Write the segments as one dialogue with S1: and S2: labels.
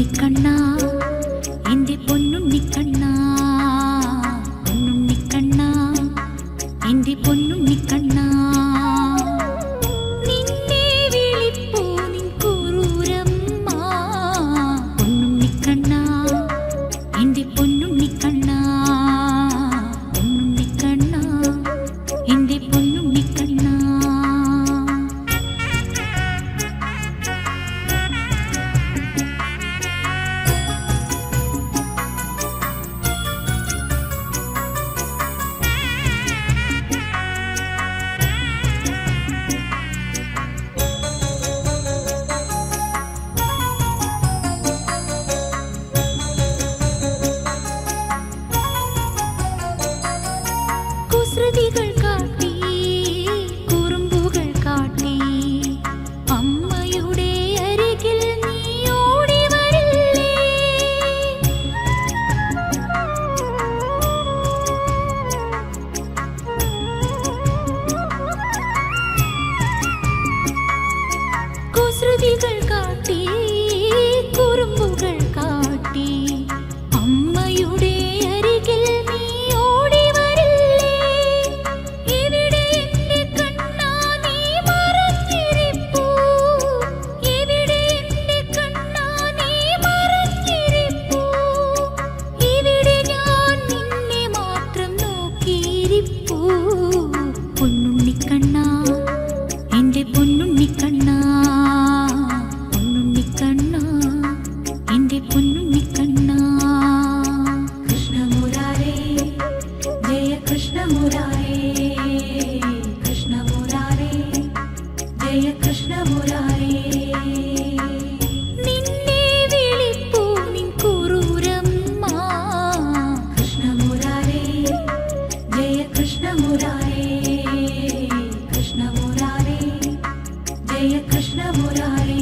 S1: പൊന്നുണ്ണിക്കണ്ണാ എന്റെ പൊന്നുണ്ണിക്കണ്ണാ പൊന്നുണ്ണിക്കണ്ണാ എന്റെ പൊന്നുണ്ണിക്കണ്ണാ നിന്നെ വിളിപ്പൂ നിൻ കുറൂരമ്മ പൊന്നുണ്ണിക്കണ്ണാ എന്റെ പൊന്നുണ്ണിക്കണ്ണാ പൊന്നുണ്ണിക്കണ്ണാ എന്റെ പൊന്നുണ്ണിക്കണ്ണാ കുസൃതികൾ കാട്ടി കുറുമ്പുകൾ കാട്ടി അമ്മയുടെ അരികിൽ നീ ഓടി വരില്ലേ കുസൃതികൾ കാട്ടി കുറുമ്പുകൾ കാട്ടി അമ്മയുടെ അരികിൽ നീ ഓടി വരില്ലേ ഇവിടെ എന്റെ കണ്ണാ നീ മറഞ്ഞിരിപ്പൂ ഇവിടെ എന്റെ കണ്ണാ നീ മറഞ്ഞിരിപ്പൂ ഇവിടെ ഞാൻ നിന്നെ മാത്രം നോക്കിയിരിപ്പൂ പൊന്നുണ്ണിക്കണ്ണാ എന്റെ പൊന്നുണ്ണിക്കണ്ണാ പൊന്നുണ്ണിക്കണ്ണാ എന്റെ പൊന്നുണ്ണിക്കണ്ണാ കൃഷ്ണ മുരാരേ ജയ കൃഷ്ണ മുരാരേ കൃഷ്ണ മുരാരേ ജയ കൃഷ്ണ മുരാരേ നിന്നെ വിളിപ്പൂ നിൻ കുറൂരമ്മ കൃഷ്ണ മുരാരേ ജയ കൃഷ്ണ മുരാരേ കൃഷ്ണ മുരാരേ ജയ കൃഷ്ണ മുരാരേ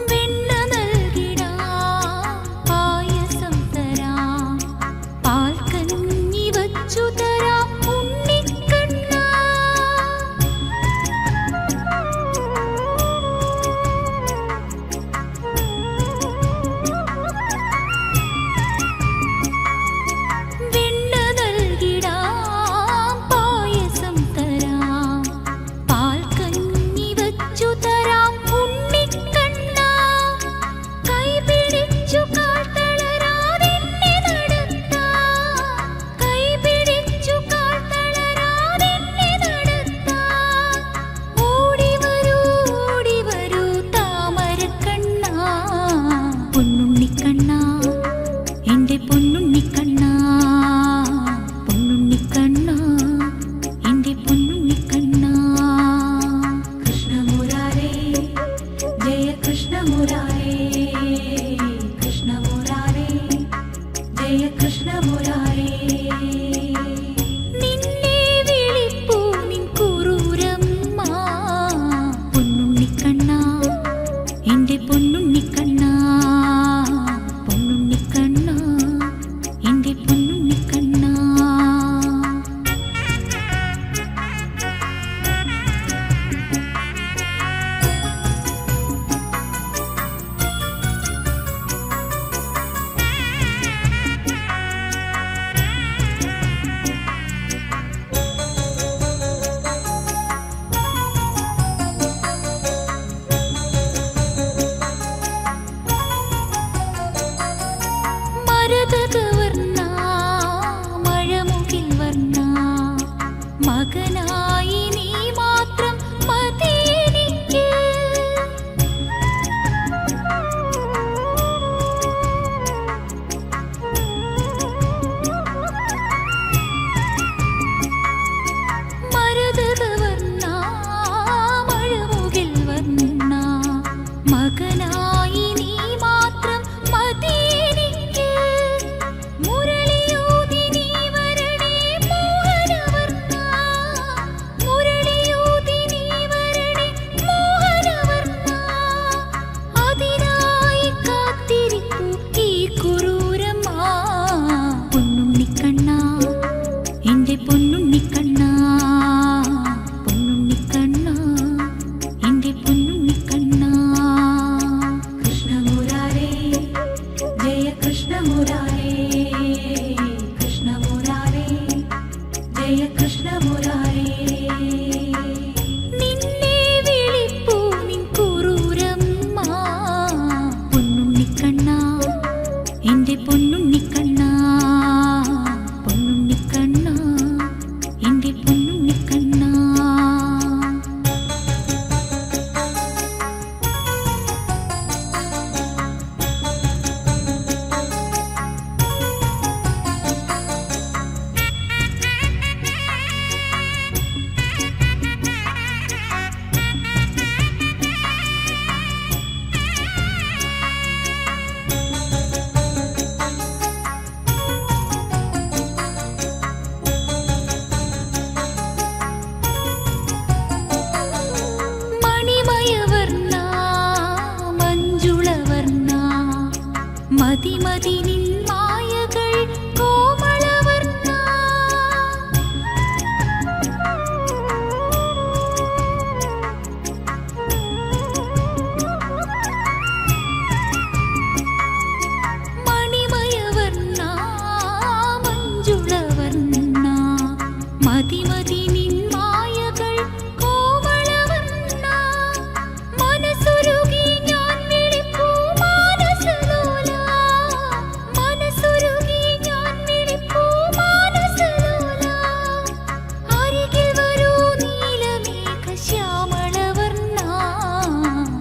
S1: വെണ്ണ നൽകിടാം പായസം തരാം പാൽക്കഞ്ഞി വച്ചു തരാം ഉണ്ണിക്കണ്ണാ വെണ്ണ നൽകിടാം പായസം തരാം പാൽക്കഞ്ഞി വച്ചു തരാം ഉണ്ണിക്കണ്ണാ കൈപിടിച്ചു കാൽ തളരാതെന്നെ നടത്താം കൈപിടിച്ചു കാൽ തളരാതെന്നെ നടത്താം ഓടി വരൂ താമരക്കണ്ണാ പൊന്നുണ്ണിക്കണ്ണാ എന്റെ പൊന്നുണ്ണിക്കണ്ണാ പൊന്നുണ്ണിക്കണ്ണാ എന്റെ പൊന്നുണ്ണിക്കണ്ണാ കൃഷ്ണ മുരാരേ ജയ കൃഷ്ണ മുരാരേ കൃഷ്ണ മുരാരേ ജയ കൃഷ്ണ മുരാരേ നിന്നെ വിളിപ്പൂ നിൻ കുറൂരമ്മ പൊന്നുണ്ണിക്കണ്ണാ എന്റെ പൊന്നുണ്ണിക്കണ്ണാ പൊന്നുണ്ണിക്കണ്ണാ എന്റെ പൊന്നുണ്ണിക്കണ്ണാ മരതകവർണ്ണ മഴമുകിൽ വർണ്ണ മകനായി നീ മാത്രം മതി എനിക്ക് മരതകവർണ്ണ മഴമുകിൽ വർണ്ണ മകനായി മതി നിൻ മായകൾ കോമളവർണ്ണ മണിമയവർണ്ണ മഞ്ജുളവർണ്ണ മതി നിൻ മായകൾ കോമളവർണ്ണ മനസ്സുരുകി ഞാൻ വിളിപ്പൂ മാനസലോല മനസ്സുരുകി ഞാൻ വിളിപ്പൂ മാനസലോല അരികിൽ വരൂ നീലമേഘ ശ്യാമളവർണ്ണ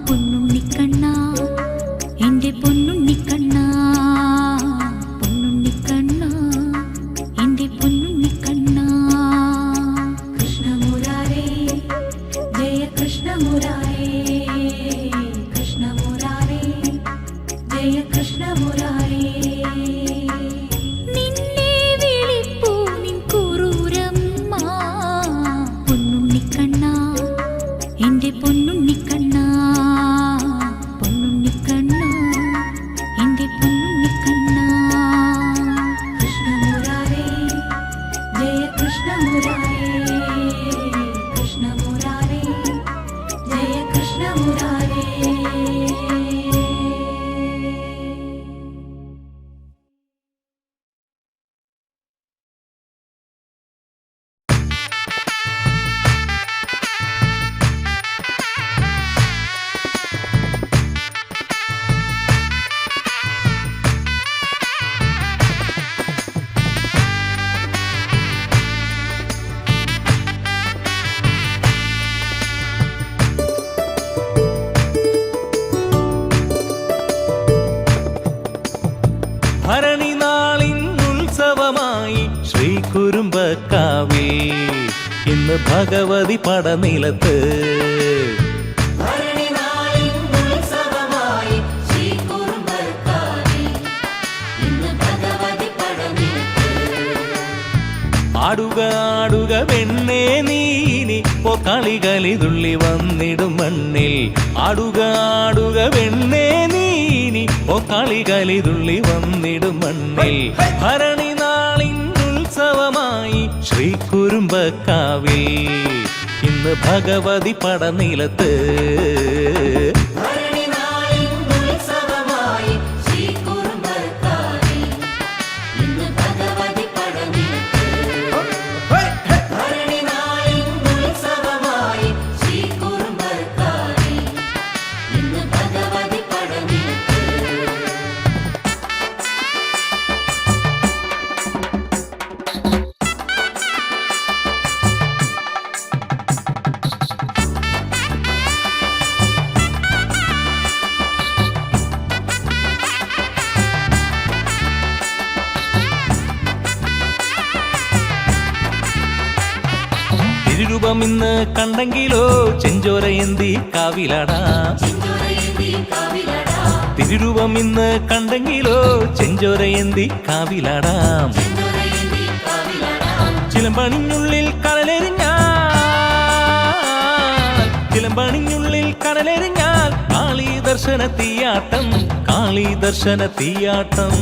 S1: പൊന്നുണ്ണിക്കണ്ണ എന്റെ പൊന്നുണ്ണിക്കണ്ണ പൊന്നുണ്ണിക്കണ്ണ എന്റെ പൊന്നുണ്ണിക്കണ്ണ കൃഷ്ണമുരാരേ ജയ കൃഷ്ണമുരാരേ കൃഷ്ണമുരാരേ ജയ കൃഷ്ണമുരാരേ നിന്നെ വിളിപ്പൂ നിൻ കുറൂരമ്മ പൊന്നുണ്ണിക്കണ്ണ എന്റെ പൊന്നുണ്ണിക്കണ്ണ പൊന്നുണ്ണിക്കണ്ണ എന്റെ പൊന്നുണ്ണിക്കണ്ണ കൃഷ്ണമുരാരേ ജയ കൃഷ്ണമുരാരേ കൃഷ്ണമുരാരേ ജയ കൃഷ്ണമുരാരേ
S2: ഭരണി നാളിൻ ഉത്സവമായി ശ്രീകുറുമ്പക്കാവിൽ ഇന്ന് ഭഗവതി പടനിലത്ത് ആടുക ആടുക പെണ്ണേ നീനി കളികളിതുള്ളി വന്നിടും മണ്ണിൽ ആടുക ആടുക പെണ്ണേ നീനി കളികളിതുള്ളി വന്നിടും മണ്ണിൽ ഭരണി നാളിൻ ഉത്സവമായി ശ്രീകുറുമ്പക്കാവിൽ ഇന്ന് ഭഗവതി പടനിലത്ത് തിരുരൂപം ഇന്ന് കണ്ടെങ്കിലോ ചെഞ്ചോരയന്തി കാവിലാടാം തിരുരൂപം ഇന്ന് കണ്ടെങ്കിലോ ചെഞ്ചോരയന്തി കാവിലാടാം ചിലമ്പണിഞ്ഞുള്ളിൽ കടലെറിഞ്ഞാൽ കാളി ദർശന തീയാട്ടം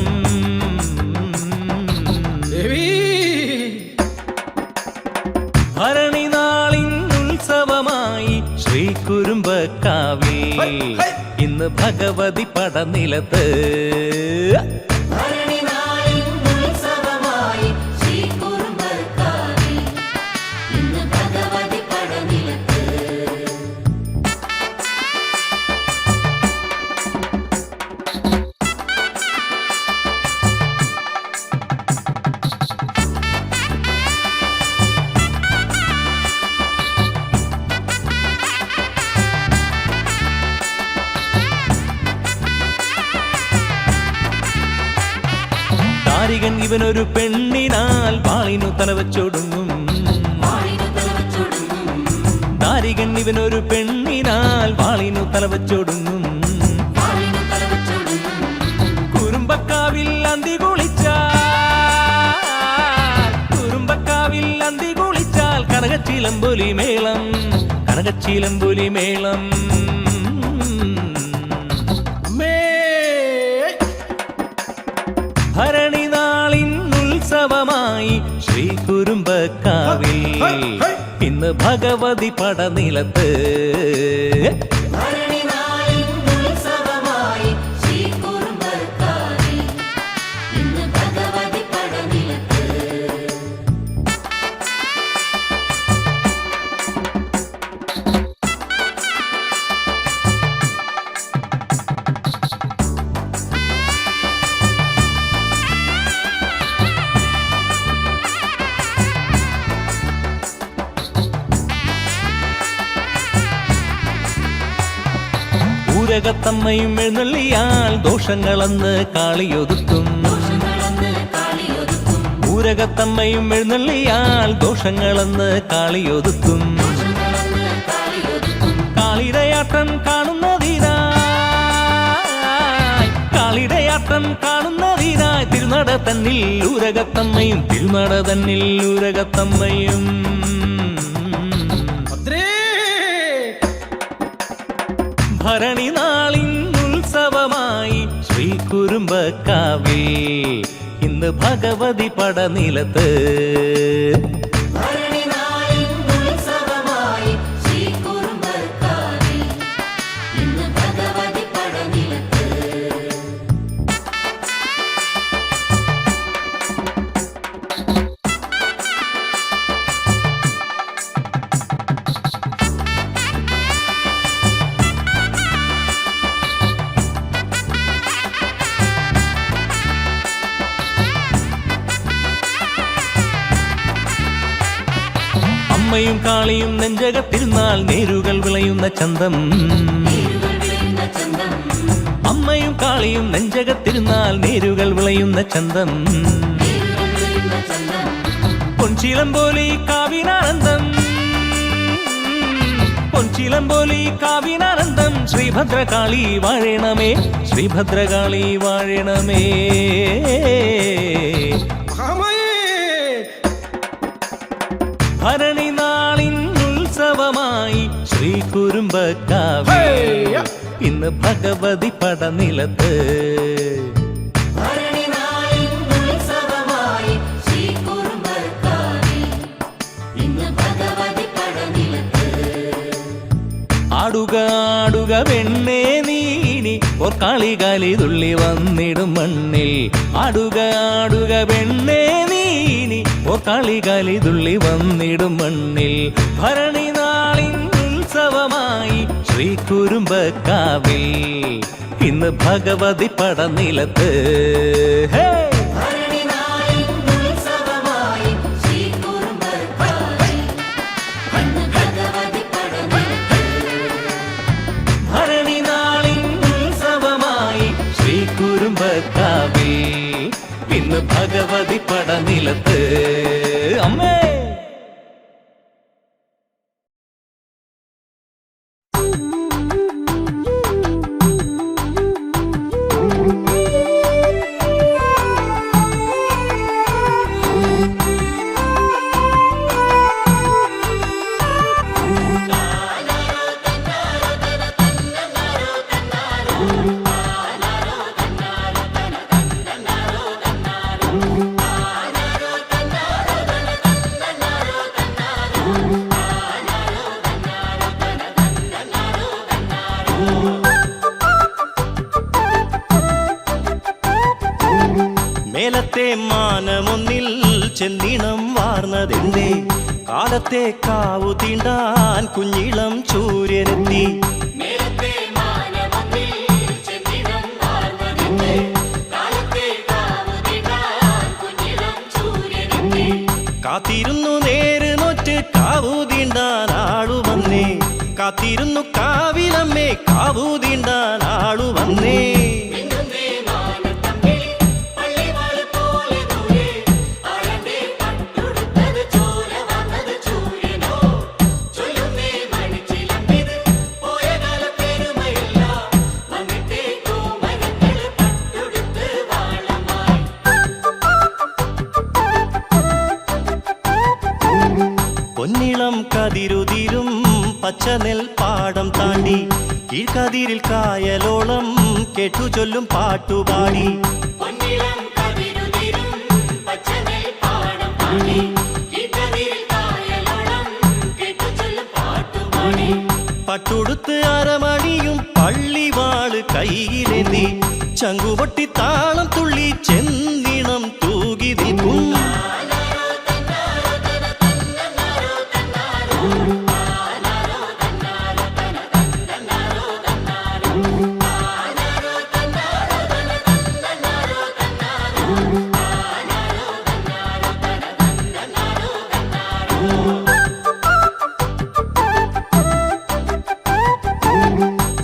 S2: ഭരണി നാളിൻ ഉത്സവമായി ശ്രീകുറുമ്പക്കാവിൽ ഇന്ന് ഭഗവതി പടനിലത്ത് ദാരികൻ ഇവനൊരു പെണ്ണിനാൽ വാളിനു തലവച്ചൊടുങ്ങും ദാരികൻ ഇവനൊരു പെണ്ണിനാൽ വാളിനു തലവച്ചൊടുങ്ങും കുറുമ്പക്കാവിൽ അന്തി കുളിച്ചാൽ കനകച്ചിലമ്പൊലി മേളം ഇന്ന് ഭഗവതി പടനിലത്ത്. ൂരകത്തമ്മയും എഴുന്നള്ളിയാൽ ദോഷങ്ങളെന്ന് കാളിയൊതുക്കും. ൂരകത്തമ്മയും എഴുന്നള്ളിയാൽ ദോഷങ്ങളെന്ന് കാളിയൊതുക്കും. കാളിടയാട്ടം കാണുന്നതിനായി, കാളിടയാട്ടം കാണുന്നതിനായി തിരുനട തന്നിൽ ൂരകത്തമ്മയും, തിരുനട തന്നിൽ ൂരകത്തമ്മയും. ഭരണി നാളിൻ ഉത്സവമായി ശ്രീകുരുംബക്കാവിൽ ഇന്ന് ഭഗവതി പടനിലത്ത്. അമ്മയും കാളിയും നെഞ്ചകത്തിരുന്നാൽ നേരുകൾ വിളയുന്ന ചന്തം. അമ്മയും കാളിയും നെഞ്ചകത്തിരുന്നാൽ നേരുകൾ വിളയുന്ന ചന്തം. പൊൻചിലം പോലെ കാവിനാനന്ദം, പൊൻചിലം പോലെ കാവിനാനന്ദം. ശ്രീഭദ്രകാളി വാഴണമേ, ശ്രീഭദ്രകാളി വാഴണമേ. ഭരണി നാളിൻ ഉത്സവമായി ശ്രീകുരുംബക്കാവിൽ ഇന്ന് ഭഗവതി പടനിലത്ത്. ആടുക ആടുക വെണ്ണേ നീനി ഓർക്കാളികാലി തുള്ളി വന്നിടും മണ്ണിൽ. ആടുക ആടുക വെണ്ണേ നീനി ഓർക്കാളികാലി തുള്ളി വന്നിടും മണ്ണിൽ. ഭരണി നാളിൻ ഉത്സവമായി ശ്രീകുരുംബക്കാവിൽ ഇന്ന് ഭഗവതി പടനിലത്ത്. കുരുംബക്കാവിൽ ഇന്ന് ഭഗവതി പടനിലത്ത്. അമ്മേ
S3: മേലത്തെ മാനമൊന്നിൽ ചെന്നിണം വാർന്നതെന്തേ? കാലത്തെ കാവു തീണ്ടാൻ കുഞ്ഞിളം സൂര്യനെത്തി. കാത്തിരുന്നു നേര് നോറ്റ് കാവു തീണ്ടാൻ ആളു വന്നേ. കാത്തിരുന്നു കാവിലമ്മേ കാവു തീണ്ടാൻ ആളു വന്നേ. പൊന്നിളം കതിരുതിരും പച്ചനെൽ പാടം താണ്ടി കീഴ്ക്കതിരിൽ കായലോളം കേട്ടു ചൊല്ലും പാട്ടുപാടി. പട്ടുടുത്ത് അരമണിയും പള്ളിവാള് കയ്യിലേന്തി ചങ്കുപൊട്ടി താളം തുള്ളി ചെന്നിണം തൂകി നിൽക്കും.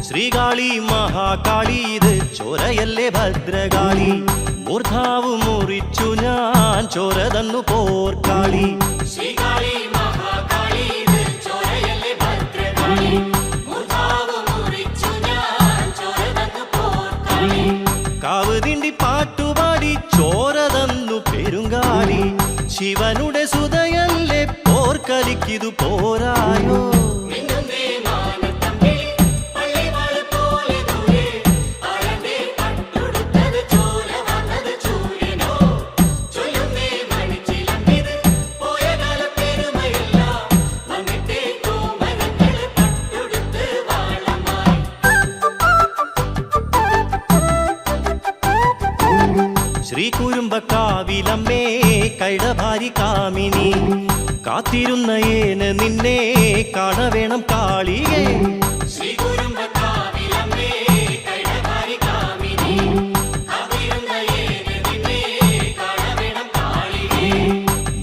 S3: ശ്രീകാളി മഹാകാളി ഇത് ചോരയല്ലേ ഭദ്രകാളി, മൂർധാവ് മുറിച്ചു ഞാൻ ചോര തന്നു പോർക്കാളി.
S1: ശ്രീകാളി മഹാകാളി ഇത് ചോരയല്ലേ ഭദ്രകാളി, മൂർധാവ് മുറിച്ചു ഞാൻ ചോര തന്നു പോർക്കാളി.
S3: കാവ് തിണ്ടി പാട്ടുപാടി ചോര തന്നു പെരുങ്കാളി, ശിവനുടെ സുതയല്ലേ പോർക്കലിക്കിതു പോരായോ. ശ്രീകുരുമ്പക്കാവിലമ്മേ കൈടഭാരി കാമിനി, കാത്തിരുന്ന ഏന് നിന്നെ കാണവേണം കാളിയേ.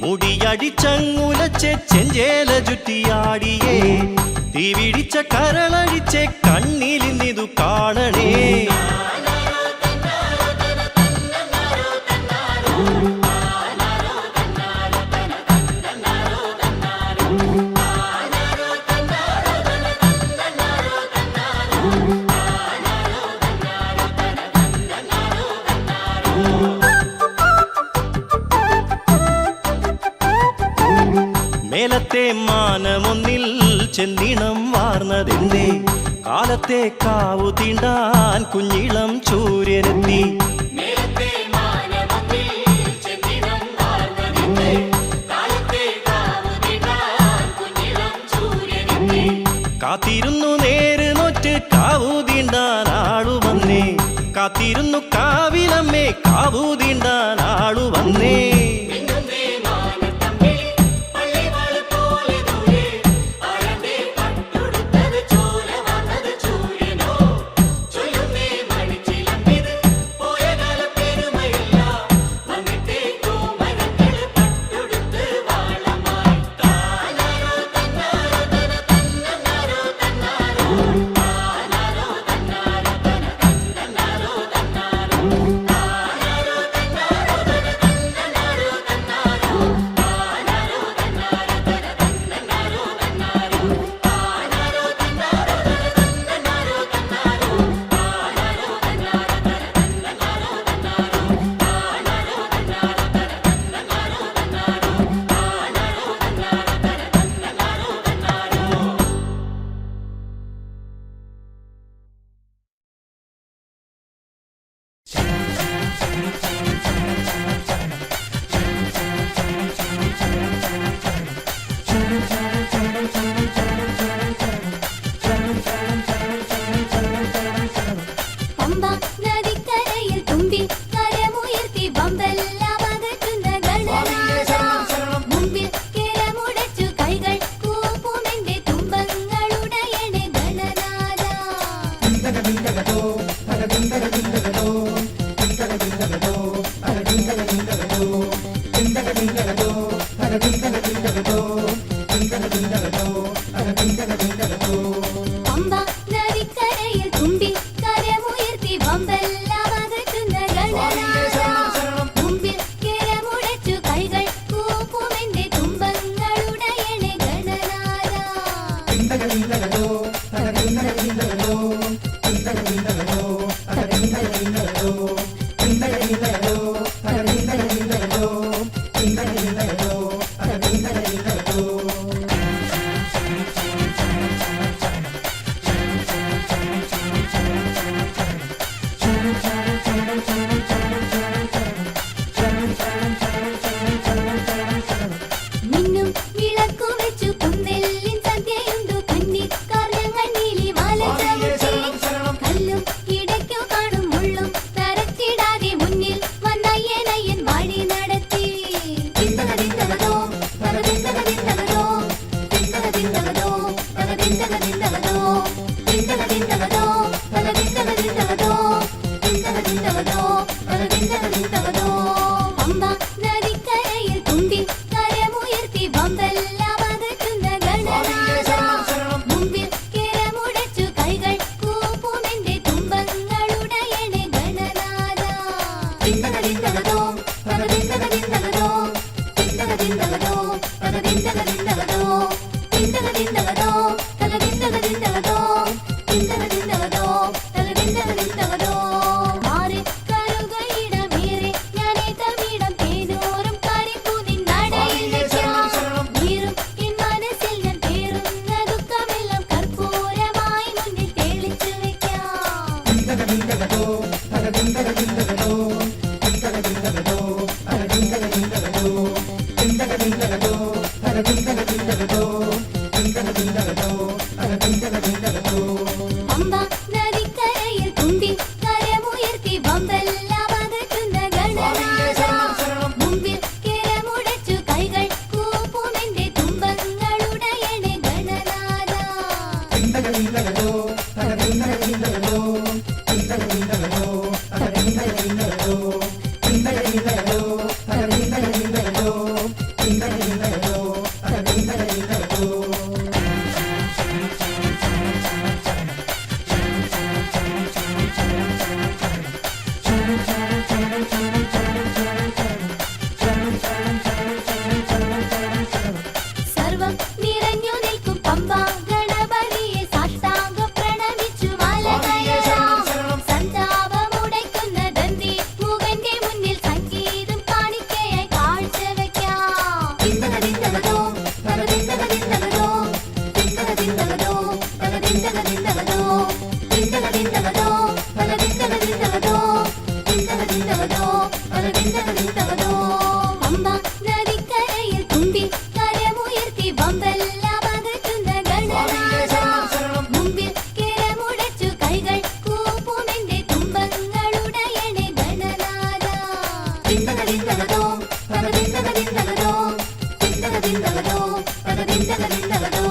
S3: മുടിയടിച്ചങ്ങുലച്ച് ചെഞ്ചേല ചുറ്റിയാടിയേ, തീപിടിച്ച കരളടിച്ച് കണ്ണിലിന്നിതു കാണണേ. മേലത്തെ മാനമൊന്നിൽ ചെന്നിണം വാർന്നതെന്തേ, കാലത്തെ കാവു തീണ്ടാൻ കുഞ്ഞിളം സൂര്യനെത്തി. കാത്തിരുന്നു നേര് നോറ്റ് കാവു തീണ്ടാൻ ആളു വന്നേ, കാത്തിരുന്നു കാവിലമ്മേ കാവു തീണ്ടാൻ ആളു വന്നേ.
S4: Thank you.
S1: തകതോ തകതോ പമ്പ നദിക്കരയിൽ തുമ്പി കരമുയർത്തി ബമ്പെല്ലാം അകറ്റുന്ന ഗണനാഥ മുമ്പിൽ കിരമുടച്ചു കൈകൾ കൂപ്പുമെന്റെ തുമ്പങ്ങളുടയണേ ഗണനാഥ തകതോ തകതോ തിന്തകതിന്തകതോ തകതിന്തകതിന്തകതോ തിന്തകതിന്തകതോ തകതിന്തകതിന്തകതോ തിന്തകതിന്തകതോ തകതിന്തകതിന്തകതോ മാറി കരുകയിടമേറെ ഞാനേ തമിടം തേനോറും കരിപ്പു നിന്നടയിൽ വെക്കാം നീറും എൻ മനസ്സിൽ ഞാൻ പേറുന്ന ദുഃഖമെല്ലാം കർപ്പൂരമായി മുന്നിൽ തെളിച്ചു വെക്കാം
S4: തിന്തകതിന്തകതോ തകതിന്തകതിന്തകതോ തിന്തകതിന്തകതോ തകതിന്തകതിന്തകതോ തിന്തകതിന്തകതോ തകതിന്തകതിന്തകതോ തിന്തകതിന്തകതോ തകതിന്തകതിന്തകതോ
S1: പമ്പ നദിക്കരയിൽ തുമ്പി കരമുയർത്തി ബമ്പെല്ലാം അകറ്റുന്ന ഗണനാഥ മുമ്പിൽ കിരമുടച്ചു കൈകൾ കൂപ്പുമെന്റെ തുമ്പങ്ങളുടയണേ ഗണനാഥ
S4: തിന്തകതിന്തകതോ തകതിന്തകതിന്തകതോ തിന്തകതിന്തകതോ തകതിന്തകതിന്തകതോ തിന്തകതിന്തകതോ തകതിന്തകതിന്തകതോ തിന്തകതിന്തകതോ തകതിന്തകതിന്തകതോ
S1: സർവം നിറഞ്ഞു നിൽക്കും പമ്പ ഗണപതിയെ സാഷ്ടാംഗം പ്രണമിച്ചു മലകയറാം സന്താപമുടയ്ക്കുന്ന ദന്തി മുഖന്റെ മുന്നിൽ സംഗീതം കാണിക്കയായി കാഴ്ചവെക്കാം തിന്തകതിന്തകതോ തകതിന്തകതിന്തകതോ തിന്തകതിന്തകതോ തകതിന്തകതിന്തകതോ തിന്തകതിന്തകതോ തകതിന്തകതിന്തകതോ തിന്തകതിന്തകതോ തകതിന്തകതിന്തകതോ പമ്പ നദിക്കരയിൽ തുമ്പി കരമുയർത്തി ബമ്പെല്ലാം അകറ്റുന്ന ഗണനാഥ മുമ്പിൽ കിരമുടച്ചു കൈകൾ കൂപ്പുമെന്റെ തുമ്പങ്ങളുടയണേ ഗണനാഥ തിന്തകതിന്തകതോ തകതിന്തകതിന്തകതോ തിന്തകതിന്തകതോ തകതിന്തകതിന്തകതോ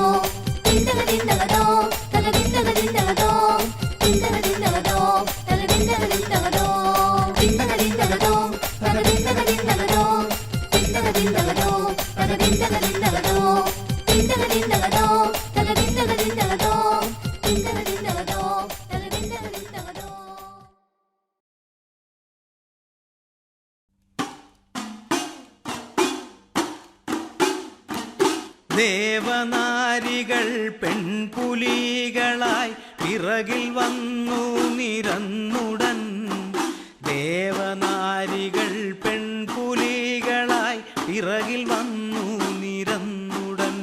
S1: തിന്തകതിന്തകതോ തകതിന്തകതിന്തകതോ തിന്തകതിന്തകതോ തകതിന്തകതിന്തകതോ തിന്തകതിന്തകതോ തകതിന്തകതിന്തകതോ തിന്തകതിന്തകതോ തകതിന്തകതിന്തകതോ തിന്തകതിന്തകതോ തകതിന്തകതിന്തകതോ തിന്തകതിന്തകതോ തകതിന്തകതിന്തകതോ
S3: ദേവനാരികൾ പെൺപുലികളായി പിറകിൽ വന്നു നിരന്നുടൻ ദേവനാരികൾ പെൺപുലികളായി പിറകിൽ വന്നു നിരന്നുടൻ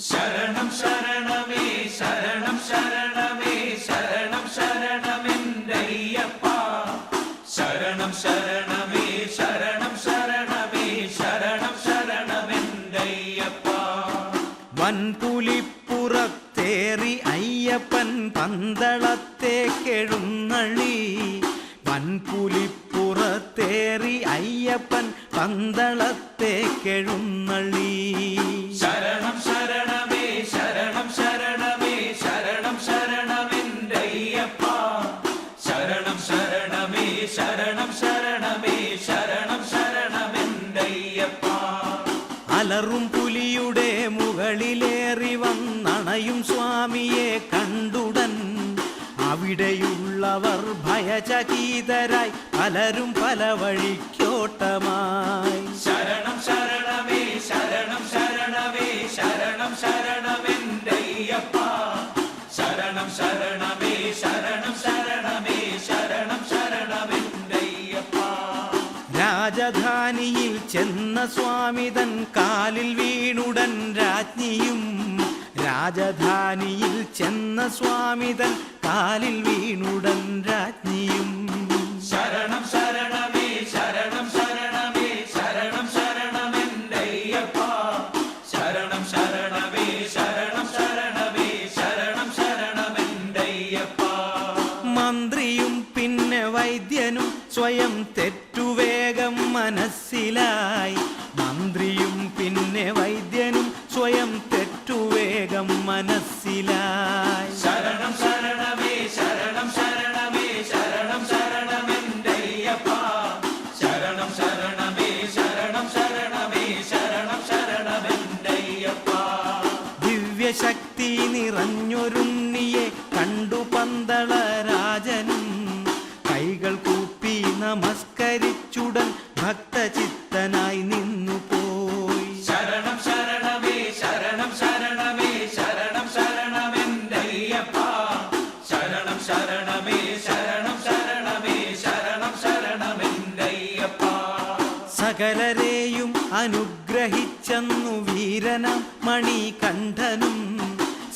S2: ശരണം ശരണമേ ശരണം ശരണമേ ശരണം ശരണമെന്തയ്യപ്പ ശരണം ശരണമേ ശരണം ശരണമേ ശരണം ശരണമെന്തയ്യപ്പ
S3: വൻപുലിപ്പുറത്തേറി അയ്യപ്പൻ പന്തളത്തേക്കെഴുന്നള്ളി വൻപുലിപ്പുറത്തേറി അയ്യപ്പൻ പന്തളത്തേക്കെഴുന്നള്ളി
S2: ശരണം ശരണമേ ശരണം ശരണമേ ശരണം ശരണമെന്തയ്യപ്പ ശരണം ശരണമേ ശരണം ശരണമേ ശരണം ശരണമെന്തയ്യപ്പ
S3: അലറും പുലിയുടെ മുകളിലേറി വന്നണയും സ്വാമിയെ കണ്ടുടൻ അവിടെയുള്ളവർ ഭയചകിതരായി പലരും പല വഴിക്കോട്ടമായി
S2: ശരണം ശരണമേ ശരണം ശരണമേ ശരണം ശരണമെന്തയ്യപ്പ ശരണം ശരണമേ ശരണം ശരണമേ ശരണം ശരണമെന്തയ്യപ്പ
S3: രാജധാനിയിൽ ചെന്ന സ്വാമിതൻ കാലിൽ വീണുടൻ രാജ്ഞിയും രാജധാനിയിൽ ചെന്ന സ്വാമിതൻ കാലിൽ വീണുടൻ രാജ്ഞിയും
S2: ശരണം ശരണമേ ശരണം ശരണമേ ശരണം ശരണമെന്തയ്യപ്പ ശരണം ശരണമേ ശരണം ശരണമേ ശരണം ശരണമെന്തയ്യപ്പ
S3: മന്ത്രിയും പിന്നെ വൈദ്യനും സ്വയം തെറ്റുവേഗം മനസ്സിലായി മന്ത്രിയും പിന്നെ വൈദ്യനും സ്വയം തെറ്റുവേഗം മനസ്സിലായി
S2: ശരണം ശരണമേ ശരണം ശരണമേ ശരണം ശരണമെന്തയ്യപ്പ
S3: നമസ്കരിച്ചുടൻ ഭക്തചിത്തനായി നിന്നുപോയി.
S2: ശരണം ശരണമേ ശരണം ശരണമേ ശരണം ശരണമെന്തയ്യപ്പ. ശരണം ശരണമേ ശരണം ശരണമേ ശരണം ശരണമെന്തയ്യപ്പ.
S3: സകലരെയും അനുഗ്രഹിച്ചെന്നു വീരനാം മണികണ്ഠനും,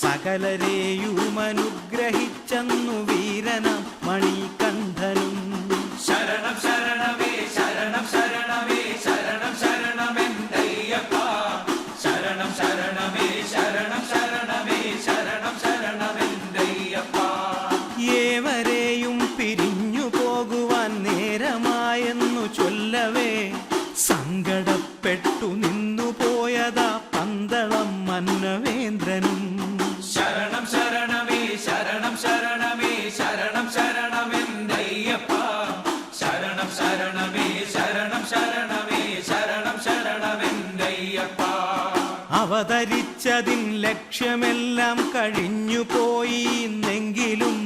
S3: സകലരെയും അനുഗ്രഹിച്ചെന്നു വീരനാം മണികണ്ഠനും.
S2: ശരണം ശരണമേ ശരണം ശരണമേ ശരണം ശരണമെന്തയ്യപ്പ. ശരണം ശരണമേ ശരണം ശരണമേ ശരണം ശരണമെന്തയ്യപ്പ.
S3: ഏവരെയും പിരിഞ്ഞു പോകുവാൻ നേരമായെന്നു ചൊല്ലവേ സങ്കടപ്പെട്ടു നിന്നുപോയതാ പന്തളം മന്നവേന്ദ്രനും.
S2: ശരണം ശരണമേ ശരണം ശരണമേ ശരണം ശരണമെന്തയ്യപ്പ. ശരണം ശരണമേ ശരണം ശരണമേ ശരണം ശരണമെന്തയ്യപ്പ.
S3: അവതരിച്ചതിൻ ലക്ഷ്യമെല്ലാം കഴിഞ്ഞു പോയിന്നെങ്കിലും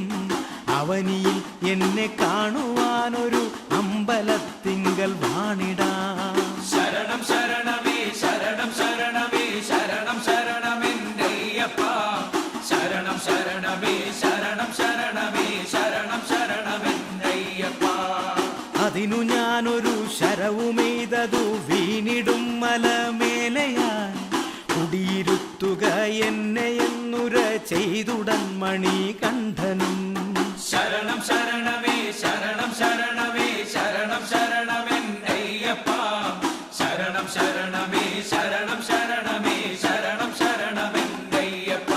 S3: അവനിയിൽ എന്നെ കാണുവാനൊരു അമ്പലത്തിങ്കൽ വാണിടാം.
S2: ശരണം ശരണമേ ശരണം ശരണമേ ശരണം ശരണമെന്തയ്യപ്പ. ശരണം ശരണമേ ശരണം ശരണമേ ശരണം ശരണമെന്തയ്യപ്പ.
S3: അതിനു ഞാനൊരു ശരവുമെയ്തതു വീണിടും മലമേലയാൻ കുടിയിരുത്തുക എന്നെ എന്നുര ചെയ്തുടൻ മണികണ്ഠനും.
S2: ശരണം ശരണമേ ശരണം ശരണമേ ശരണം ശരണമെന്തയ്യപ്പ. ശരണം ശരണമേ ശരണം ശരണമേ ശരണം ശരണമെന്തയ്യപ്പ.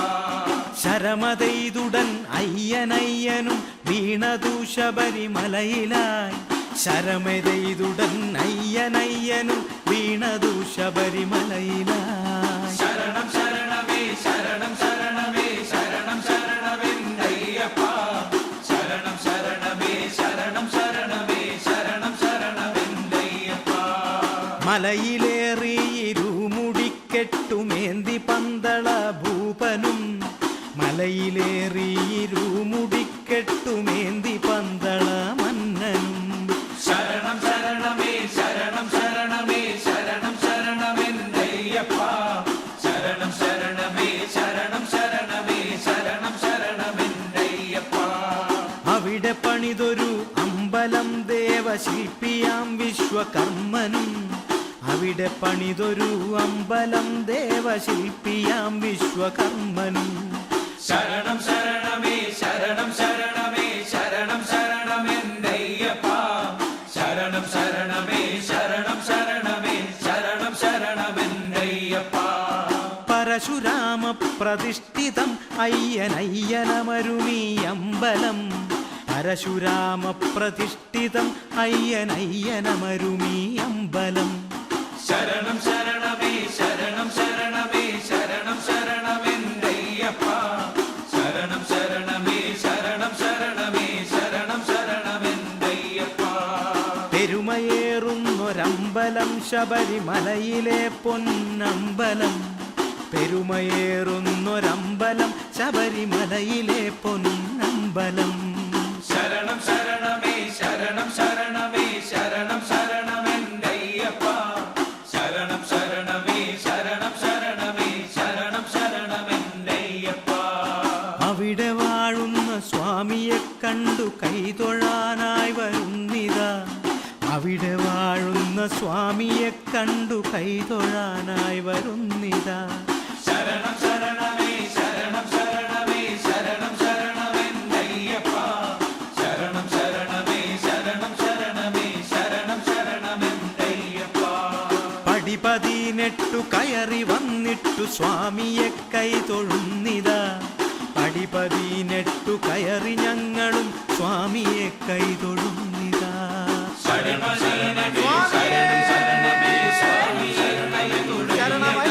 S3: ശരമതെയ്തുടൻ അയ്യനയ്യനും വീണതു ശബരിമലയിലായി. ശരമെതെയ്തുടൻ അയ്യനയ്യനും വീണതു ശബരിമലയിലായി.
S2: ശരണം ശരണമേ ശരണം ശരണമേ ശരണം ശരണമെന്തയ്യപ്പ. ശരണം ശരണമേ ശരണം ശരണമേ ശരണം ശരണമെന്തയ്യപ്പ.
S3: മലയിലേറി ഇരുമുടിക്കെട്ടുമേന്തി പന്തള ഭൂപനും, മലയിലേറി ഇരുമുടിക്കെട്ടുമേന്തി പന്തള മന്നനും.
S2: ശരണം ശരണമേ ശരണം ശരണമേ ശരണം ശരണമെന്തയ്യപ്പ. ശരണം ശരണമേ ശരണം ശരണമേ ശരണം ശരണമെന്തയ്യപ്പ.
S3: അവിടെ പണിതൊരു അമ്പലം ദേവശില്പിയാം വിശ്വകർമ്മനും, അവിടെ പണിതൊരു അമ്പലം ദേവശില്പിയാം വിശ്വകർമ്മനും.
S2: ശരണം ശരണമേ ശരണം ശരണമേ ശരണം ശരണമെന്തയ്യപ്പ. ശരണം ശരണമേ ശരണം ശരണമേ ശരണം ശരണമെന്തയ്യപ്പ.
S3: പരശുരാമ പ്രതിഷ്ഠിതം അയ്യനയ്യനമരുമീ അമ്പലം, പരശുരാമ പ്രതിഷ്ഠിതം അയ്യനയ്യനമരുമീ അമ്പലം.
S2: ശരണം ശരണമേ ശരണം ശരണമേ ശരണം ശരണമെന്തയ്യപ്പ. ശരണം ശരണമേ ശരണം ശരണമേ ശരണം ശരണമെന്തയ്യപ്പ.
S3: പെരുമയേറുന്നൊരമ്പലം ശബരിമലയിലെ പൊന്നമ്പലം, പെരുമയേറുന്നൊരമ്പലം ശബരിമലയിലെ പൊന്നമ്പലം.
S2: ശരണം ശരണമേ ശരണം ശരണമേ ശരണം ശരണമെന്തയ്യപ്പ. ശരണം ശരണമേ ശരണം ശരണമേ ശരണം ശരണമെന്തയ്യപ്പ.
S3: അവിടെ വാഴുന്ന സ്വാമിയെ കണ്ടു കൈതൊഴാനായി വരുന്നിതാ, അവിടെ വാഴുന്ന സ്വാമിയെ കണ്ടു കൈതൊഴാനായി വരുന്നിതാ.
S2: ശരണം ശരണമേ ശരണം ശരണമേ ശരണം ശരണമെന്തയ്യപ്പ. ശരണം ശരണമേ ശരണം ശരണമേ ശരണം ശരണമെന്തയ്യപ്പ.
S3: പടിപതിനെട്ടു കയറി വന്നിട്ടു സ്വാമിയെ കൈതൊഴുന്നിതാ, പടിപതിനെട്ടു കയറി ഞങ്ങളും സ്വാമിയെ കൈതൊഴുന്നിതാ.
S2: ശരണമേ ശരണം ശരണമേ സ്വാമി ശരണമേ ശരണമേ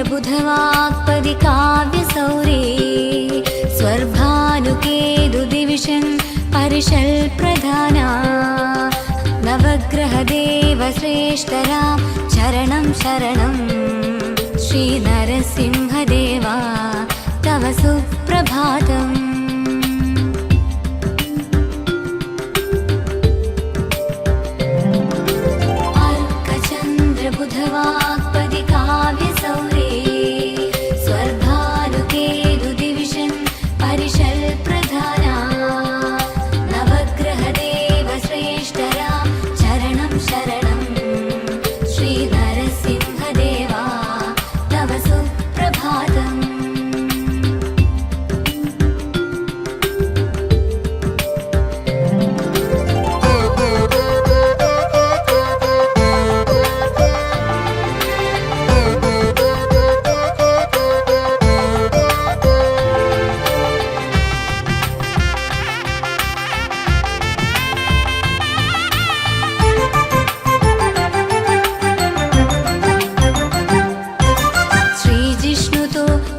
S1: बुधवाक्पदि काव्यसौरे स्वर्भानुकेतु दिविषन् परिषल् प्रधाना नवग्रहदेव श्रेष्ठरां शरणं शरणं श्रीनरसिंहदेवा तव सुप्रभातम्। बुधवाक्पदि काव्यसौरे स्वर्भानुकेतु दिविषन् परिषल् प्रधाना नवग्रहदेव श्रेष्ठरां शरणं शरणं श्रीनरसिंहदेवा तव सुप्रभातम्।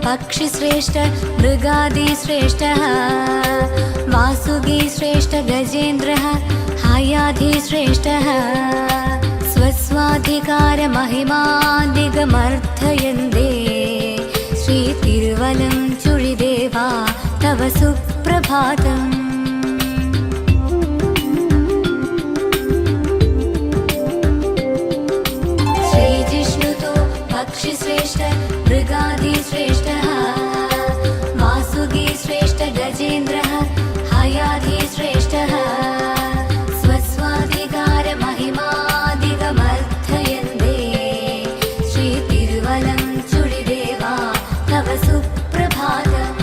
S1: पक्षिश्रेष्ठ मृगादिश्रेष्ठः वासुकीश्रेष्ठ गजेन्द्रः हयाधिश्रेष्ठः स्वस्वाधिकारमहिमादिगमर्थयन्ते श्रीतिरुवलं चुळिदेवा तव सुप्रभातम्। श्रीजिष्णुतो पक्षिश्रेष्ठ मृगादिश्रेष्ठः वासुकीश्रेष्ठ गजेन्द्रः हयाधिश्रेष्ठः स्वस्वाधिकारमहिमादिगमर्थयन्ते श्रीतिरुवलं चुळिदेवा तव सुप्रभातम्।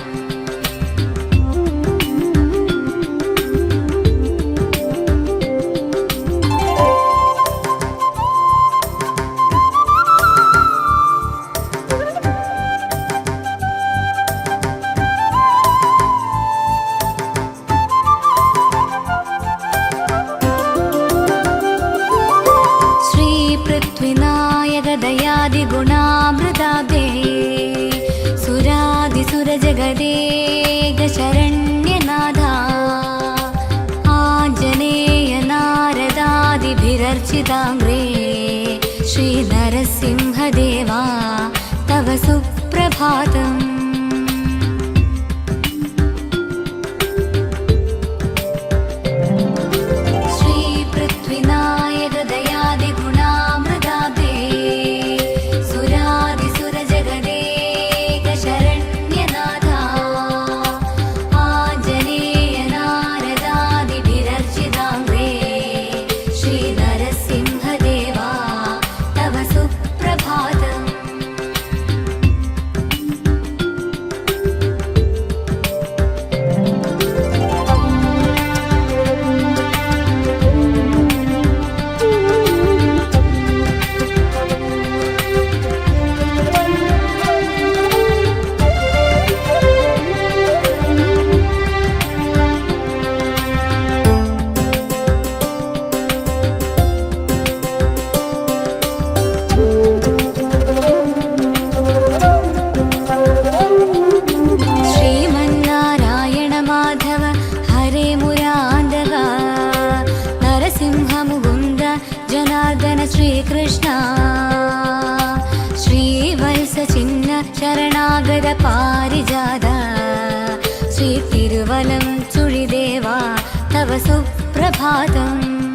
S1: दयादिगुणामृताब्धे सुरादिसुरजगदेक शरण्यनाथा आञ्जनेय नारदादिभिरर्चिताङ्ग्रे श्रीनरसिंहदेवा तव सुप्रभातम्। श्रीकृष्ण श्रीवत्सचिह्न शरणागत पारिजात श्रीतिरुवलं चुळिदेवा तव सुप्रभातम्।